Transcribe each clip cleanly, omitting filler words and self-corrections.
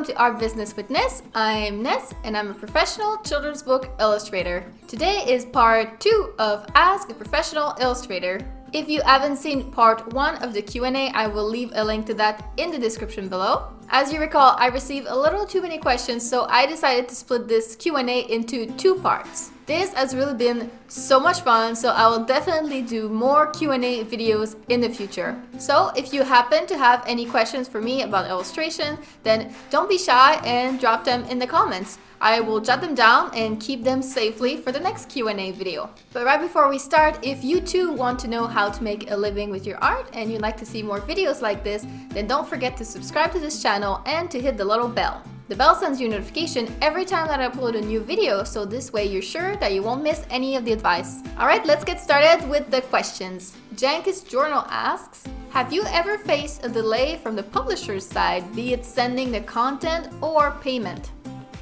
welcome to Art Business with Ness. I'm Ness and I'm a professional children's book illustrator. Today is part 2 of Ask a Professional Illustrator. If you haven't seen part 1 of the Q&A, I will leave a link to that in the description below. As you recall, I received a little too many questions, so I decided to split this Q&A into 2 parts. This has really been so much fun, so I will definitely do more Q&A videos in the future. So if you happen to have any questions for me about illustration, then don't be shy and drop them in the comments. I will jot them down and keep them safely for the next Q&A video. But right before we start, if you too want to know how to make a living with your art and you'd like to see more videos like this, then don't forget to subscribe to this channel and to hit the little bell. The bell sends you a notification every time that I upload a new video, so this way you're sure that you won't miss any of the advice. Alright, let's get started with the questions. Jenkins Journal asks, have you ever faced a delay from the publisher's side, be it sending the content or payment?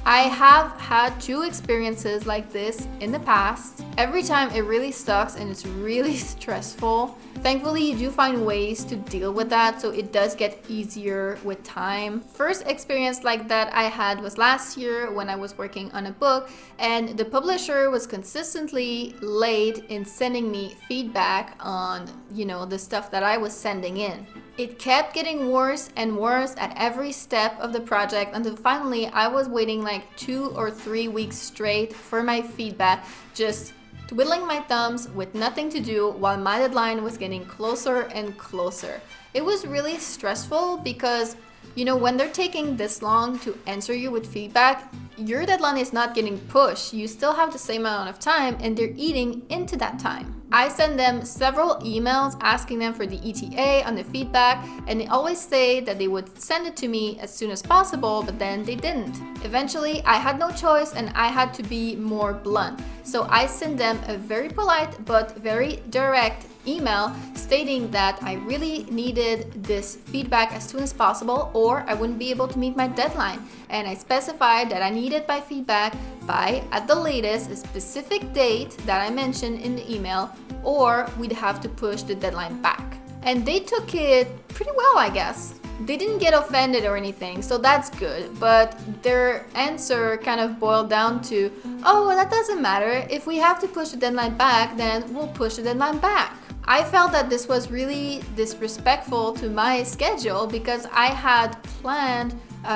I have had 2 experiences like this in the past. Every time it really sucks and it's really stressful. Thankfully, you do find ways to deal with that, so it does get easier with time. First experience like that I had was last year when I was working on a book, and the publisher was consistently late in sending me feedback on, the stuff that I was sending in. It kept getting worse and worse at every step of the project until finally I was waiting like 2 or 3 weeks straight for my feedback, just twiddling my thumbs with nothing to do while my deadline was getting closer and closer. It was really stressful because, when they're taking this long to answer you with feedback, your deadline is not getting pushed. You still have the same amount of time and they're eating into that time. I send them several emails asking them for the ETA on the feedback, and they always say that they would send it to me as soon as possible, but then they didn't. Eventually, I had no choice and I had to be more blunt. So I sent them a very polite but very direct email stating that I really needed this feedback as soon as possible or I wouldn't be able to meet my deadline. And I specified that I needed my feedback by, at the latest, a specific date that I mentioned in the email, or we'd have to push the deadline back. And they took it pretty well, I guess. They didn't get offended or anything, so that's good, but their answer kind of boiled down to, oh, that doesn't matter. If we have to push the deadline back, then we'll push the deadline back. I felt that this was really disrespectful to my schedule because I had planned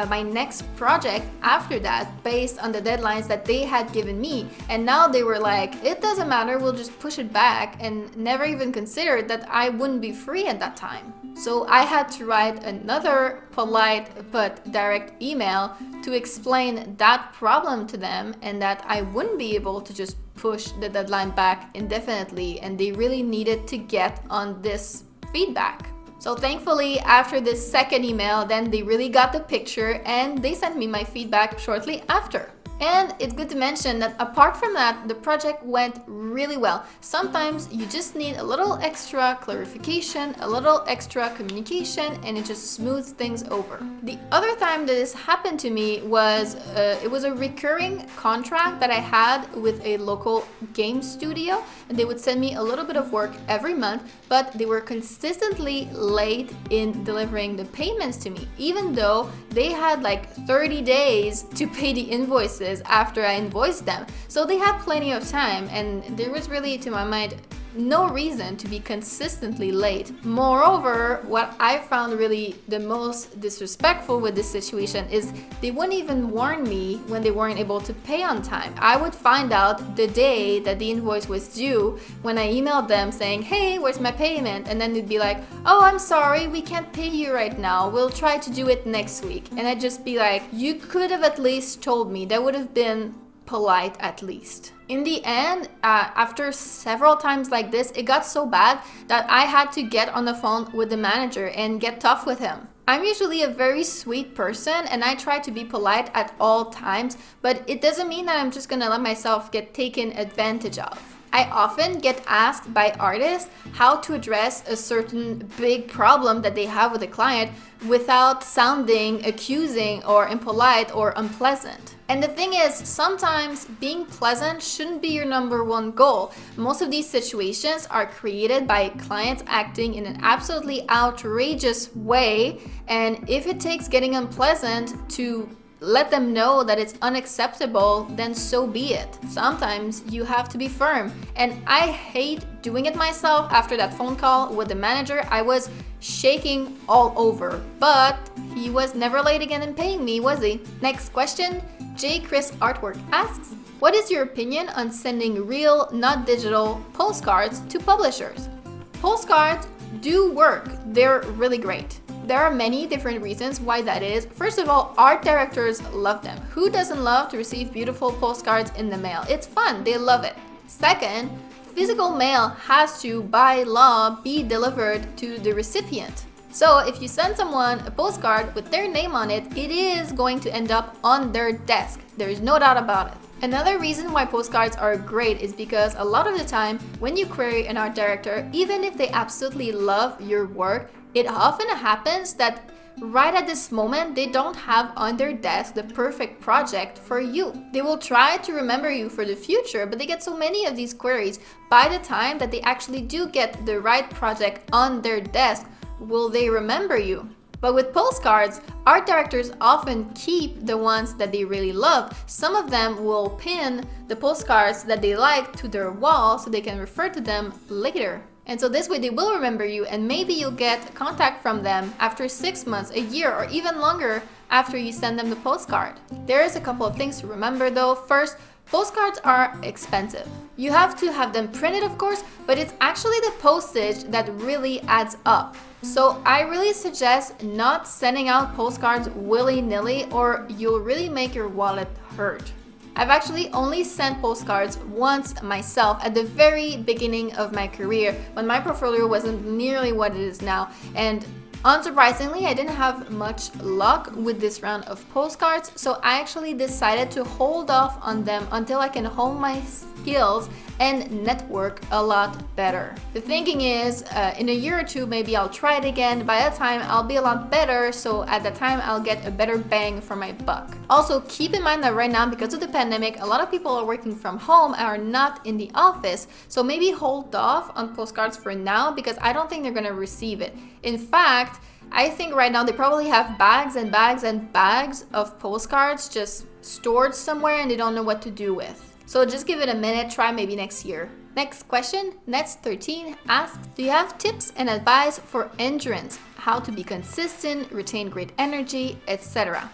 my next project after that based on the deadlines that they had given me, and now they were like, it doesn't matter, we'll just push it back, and never even considered that I wouldn't be free at that time. So I had to write another polite but direct email to explain that problem to them and that I wouldn't be able to just push the deadline back indefinitely, and they really needed to get on this feedback. So thankfully, after this second email, then they really got the picture and they sent me my feedback shortly after. And it's good to mention that apart from that, the project went really well. Sometimes you just need a little extra clarification, a little extra communication, and it just smooths things over. The other time that this happened to me was, it was a recurring contract that I had with a local game studio, and they would send me a little bit of work every month, but they were consistently late in delivering the payments to me, even though they had like 30 days to pay the invoices after I invoiced them. So they had plenty of time, and there was really, to my mind, no reason to be consistently late. Moreover, what I found really the most disrespectful with this situation is they wouldn't even warn me when they weren't able to pay on time. I would find out the day that the invoice was due when I emailed them saying, hey, where's my payment? And then they'd be like, oh, I'm sorry, we can't pay you right now. We'll try to do it next week. And I'd just be like, you could have at least told me. That would have been polite at least. In the end, after several times like this, it got so bad that I had to get on the phone with the manager and get tough with him. I'm usually a very sweet person and I try to be polite at all times, but it doesn't mean that I'm just gonna let myself get taken advantage of. I often get asked by artists how to address a certain big problem that they have with a client without sounding accusing or impolite or unpleasant. And the thing is, sometimes being pleasant shouldn't be your number one goal. Most of these situations are created by clients acting in an absolutely outrageous way, and if it takes getting unpleasant to let them know that it's unacceptable, then so be it. Sometimes you have to be firm, and I hate doing it myself. After that phone call with the manager, I was shaking all over, but he was never late again in paying me, was he? Next question, J. Chris Artwork asks, what is your opinion on sending real, not digital, postcards to publishers? Postcards do work. They're really great. There are many different reasons why that is. First of all, art directors love them. Who doesn't love to receive beautiful postcards in the mail? It's fun. They love it. Second, physical mail has to, by law, be delivered to the recipient. So if you send someone a postcard with their name on it, it is going to end up on their desk. There is no doubt about it. Another reason why postcards are great is because a lot of the time when you query an art director, even if they absolutely love your work, it often happens that right at this moment they don't have on their desk the perfect project for you. They will try to remember you for the future, but they get so many of these queries. By the time that they actually do get the right project on their desk, will they remember you? But with postcards, art directors often keep the ones that they really love. Some of them will pin the postcards that they like to their wall so they can refer to them later. And so this way they will remember you, and maybe you'll get contact from them after 6 months, a year, or even longer after you send them the postcard. There is a couple of things to remember though. First, postcards are expensive. You have to have them printed, of course, but it's actually the postage that really adds up. So I really suggest not sending out postcards willy-nilly, or you'll really make your wallet hurt. I've actually only sent postcards once myself at the very beginning of my career when my portfolio wasn't nearly what it is now. And unsurprisingly, I didn't have much luck with this round of postcards, so I actually decided to hold off on them until I can hone my skills and network a lot better. The thinking is, in a year or two, maybe I'll try it again. By that time, I'll be a lot better, so at that time, I'll get a better bang for my buck. Also, keep in mind that right now, because of the pandemic, a lot of people are working from home and are not in the office, so maybe hold off on postcards for now, because I don't think they're gonna receive it. In fact, I think right now they probably have bags and bags and bags of postcards just stored somewhere and they don't know what to do with. So just give it a minute, try maybe next year. Next question, Nets13 asks, do you have tips and advice for endurance? How to be consistent, retain great energy, etc.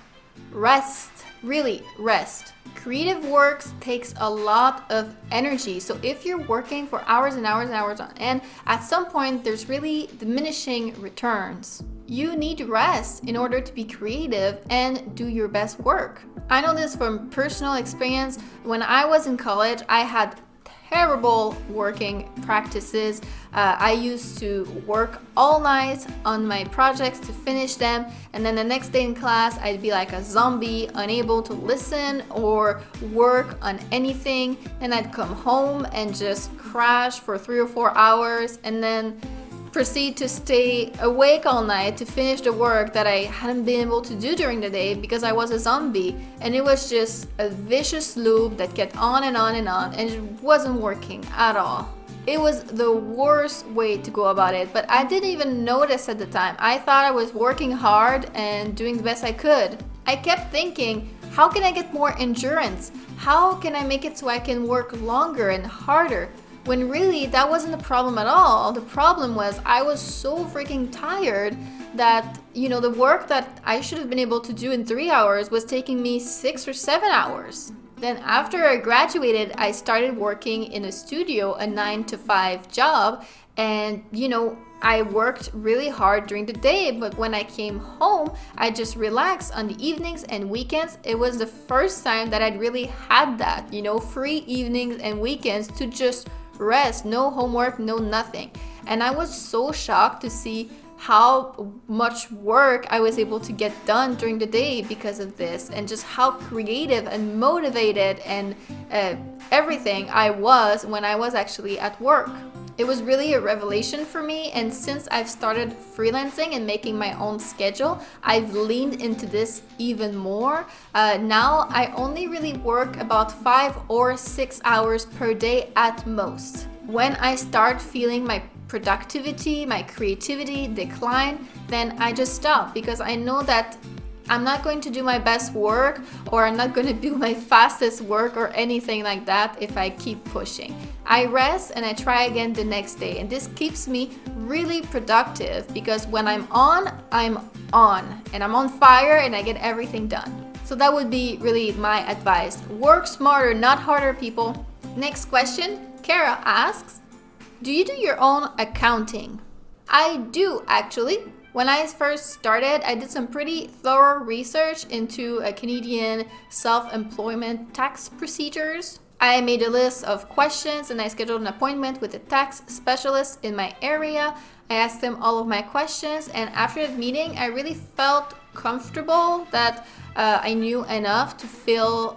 Rest, really rest. Creative works takes a lot of energy. So if you're working for hours and hours and hours on end, at some point there's really diminishing returns. You need rest in order to be creative and do your best work. I know this from personal experience. When I was in college, I had terrible working practices. I used to work all night on my projects to finish them, and then the next day in class I'd be like a zombie, unable to listen or work on anything. And I'd come home and just crash for 3 or 4 hours, and then proceed to stay awake all night to finish the work that I hadn't been able to do during the day because I was a zombie. And it was just a vicious loop that kept on and on and on, and it wasn't working at all. It was the worst way to go about it, but I didn't even notice at the time. I thought I was working hard and doing the best I could. I kept thinking, how can I get more endurance? How can I make it so I can work longer and harder? When really that wasn't the problem at all. The problem was I was so freaking tired that, the work that I should have been able to do in 3 hours was taking me 6 or 7 hours. Then after I graduated, I started working in a studio, a 9-to-5 job, and I worked really hard during the day, but when I came home, I just relaxed on the evenings and weekends. It was the first time that I'd really had that, free evenings and weekends to just rest, no homework, no nothing. And I was so shocked to see how much work I was able to get done during the day because of this, and just how creative and motivated and everything I was when I was actually at work. It was really a revelation for me, and since I've started freelancing and making my own schedule, I've leaned into this even more. Now I only really work about 5 or 6 hours per day at most. When I start feeling my productivity, my creativity decline, then I just stop, because I know that I'm not going to do my best work, or I'm not going to do my fastest work or anything like that if I keep pushing. I rest and I try again the next day, and this keeps me really productive, because when I'm on and I'm on fire and I get everything done. So that would be really my advice. Work smarter, not harder, people. Next question, Kara asks, do you do your own accounting? I do, actually. When I first started, I did some pretty thorough research into Canadian self-employment tax procedures. I made a list of questions and I scheduled an appointment with a tax specialist in my area. I asked them all of my questions, and after that meeting, I really felt comfortable that I knew enough to fill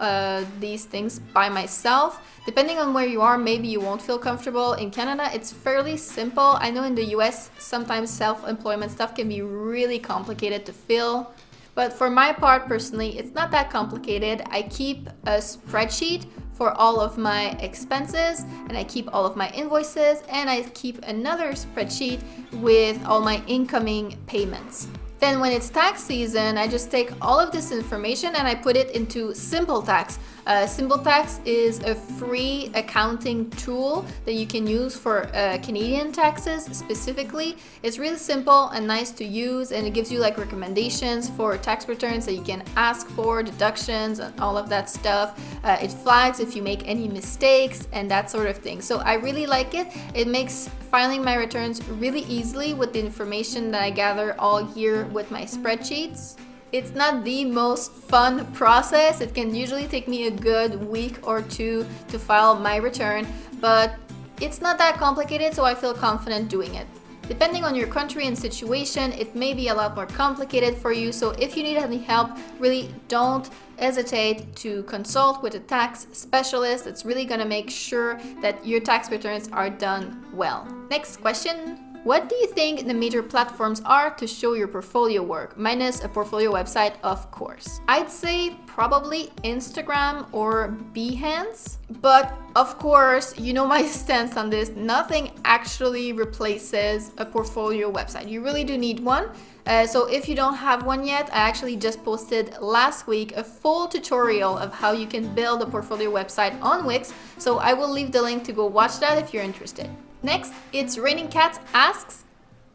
these things by myself. Depending on where you are, maybe you won't feel comfortable. In Canada, it's fairly simple. I know in the US, sometimes self-employment stuff can be really complicated to fill. But for my part, personally, it's not that complicated. I keep a spreadsheet for all of my expenses, and I keep all of my invoices, and I keep another spreadsheet with all my incoming payments. Then when it's tax season, I just take all of this information and I put it into SimpleTax. SimpleTax is a free accounting tool that you can use for Canadian taxes specifically. It's really simple and nice to use, and it gives you like recommendations for tax returns that you can ask for, deductions and all of that stuff. It flags if you make any mistakes and that sort of thing. So I really like it. It makes filing my returns really easily with the information that I gather all year with my spreadsheets. It's not the most fun process. It can usually take me a good week or two to file my return, but it's not that complicated, so I feel confident doing it. Depending on your country and situation, it may be a lot more complicated for you, so if you need any help, really don't hesitate to consult with a tax specialist. It's really going to make sure that your tax returns are done well. Next question. What do you think the major platforms are to show your portfolio work, minus a portfolio website, of course? I'd say probably Instagram or Behance, but of course, you know my stance on this. Nothing actually replaces a portfolio website. You really do need one. So if you don't have one yet, I actually just posted last week a full tutorial of how you can build a portfolio website on Wix. So I will leave the link to go watch that if you're interested. Next, It's Raining Cats asks,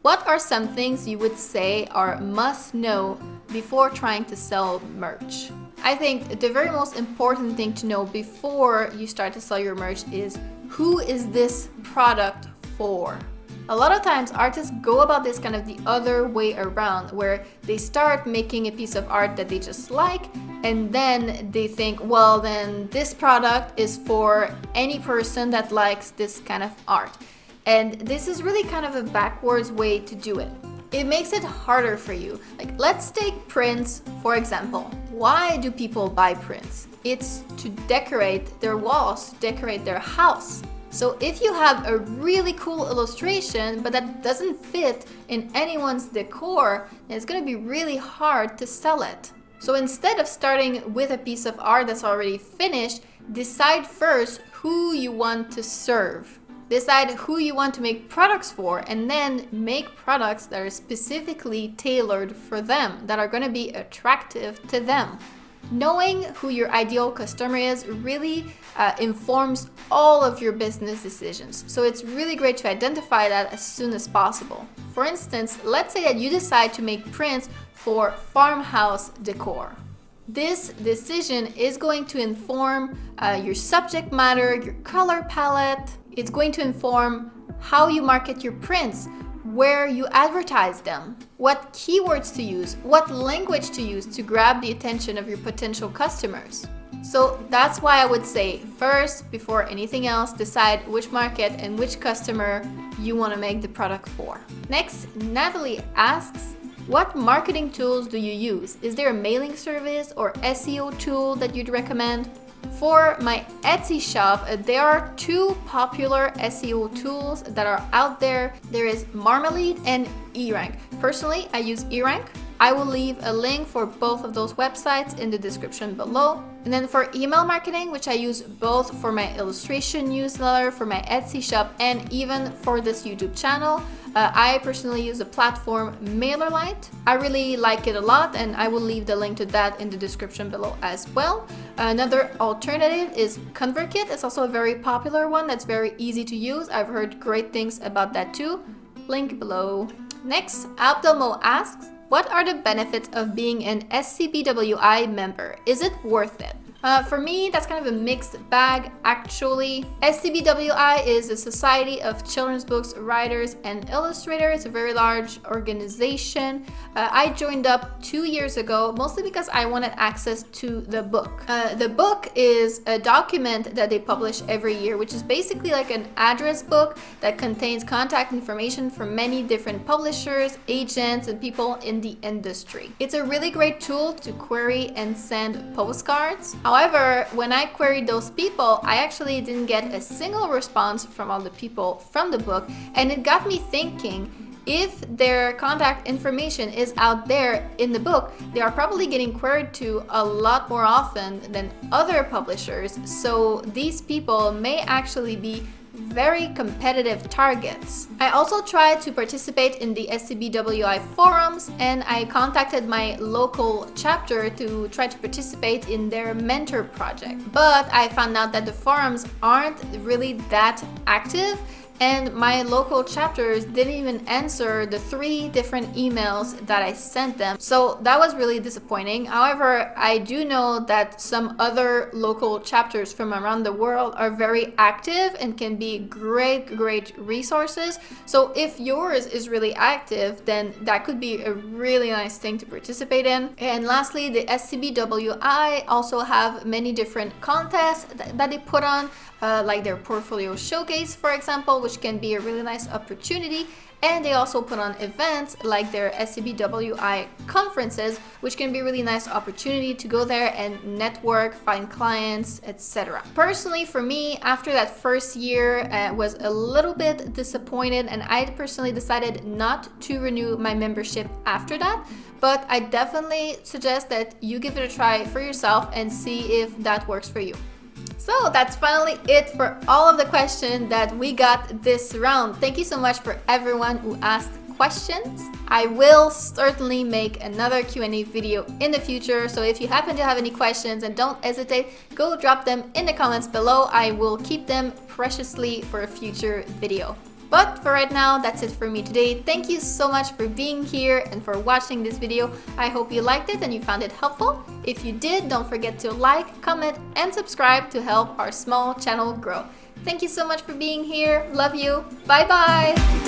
what are some things you would say are must know before trying to sell merch? I think the very most important thing to know before you start to sell your merch is, who is this product for? A lot of times artists go about this kind of the other way around, where they start making a piece of art that they just like, and then they think, well, then this product is for any person that likes this kind of art. And this is really kind of a backwards way to do it. It makes it harder for you. Like, let's take prints, for example. Why do people buy prints? It's to decorate their walls, to decorate their house. So if you have a really cool illustration, but that doesn't fit in anyone's decor, then it's going to be really hard to sell it. So instead of starting with a piece of art that's already finished, decide first who you want to serve. Decide who you want to make products for, and then make products that are specifically tailored for them, that are going to be attractive to them. Knowing who your ideal customer is really informs all of your business decisions. So it's really great to identify that as soon as possible. For instance, let's say that you decide to make prints for farmhouse decor. This decision is going to inform your subject matter, your color palette. It's going to inform how you market your prints, where you advertise them, what keywords to use, what language to use to grab the attention of your potential customers. So that's why I would say first, before anything else, decide which market and which customer you want to make the product for. Next, Natalie asks, what marketing tools do you use? Is there a mailing service or SEO tool that you'd recommend? For my Etsy shop, there are two popular SEO tools that are out there. There is Marmalade and eRank. Personally, I use eRank. I will leave a link for both of those websites in the description below. And then for email marketing, which I use both for my illustration newsletter, for my Etsy shop, and even for this YouTube channel, I personally use the platform MailerLite. I really like it a lot, and I will leave the link to that in the description below as well. Another alternative is ConvertKit. It's also a very popular one that's very easy to use. I've heard great things about that too. Link below. Next, Abdelmo asks, what are the benefits of being an Scbwi member? Is it worth it? For me, that's kind of a mixed bag, actually. Scbwi is a society of children's books writers and illustrators, a very large organization. I joined up 2 years ago, mostly because I wanted access to the book. The book is a document that they publish every year, which is basically like an address book that contains contact information from many different publishers, agents, and people in the industry. It's a really great tool to query and send postcards. However, when I queried those people, I actually didn't get a single response from all the people from the book, and it got me thinking, if their contact information is out there in the book, they are probably getting queried to a lot more often than other publishers, so these people may actually be very competitive targets. I also tried to participate in the Scbwi forums, and I contacted my local chapter to try to participate in their mentor project. But I found out that the forums aren't really that active, and my local chapters didn't even answer the 3 different emails that I sent them. So that was really disappointing. However, I do know that some other local chapters from around the world are very active and can be great resources. So if yours is really active, then that could be a really nice thing to participate in. And lastly, the Scbwi also have many different contests that they put on, like their portfolio showcase, for example, which can be a really nice opportunity. And they also put on events like their Scbwi conferences, which can be a really nice opportunity to go there and network, find clients, etc. Personally, for me, after that first year, was a little bit disappointed, and I personally decided not to renew my membership after that. But I definitely suggest that you give it a try for yourself and see if that works for you. So that's finally it for all of the questions that we got this round. Thank you so much for everyone who asked questions. I will certainly make another Q&A video in the future, so if you happen to have any questions, and don't hesitate, go drop them in the comments below. I will keep them preciously for a future video. But for right now, that's it for me today. Thank you so much for being here and for watching this video. I hope you liked it and you found it helpful. If you did, don't forget to like, comment, and subscribe to help our small channel grow. Thank you so much for being here. Love you. Bye bye.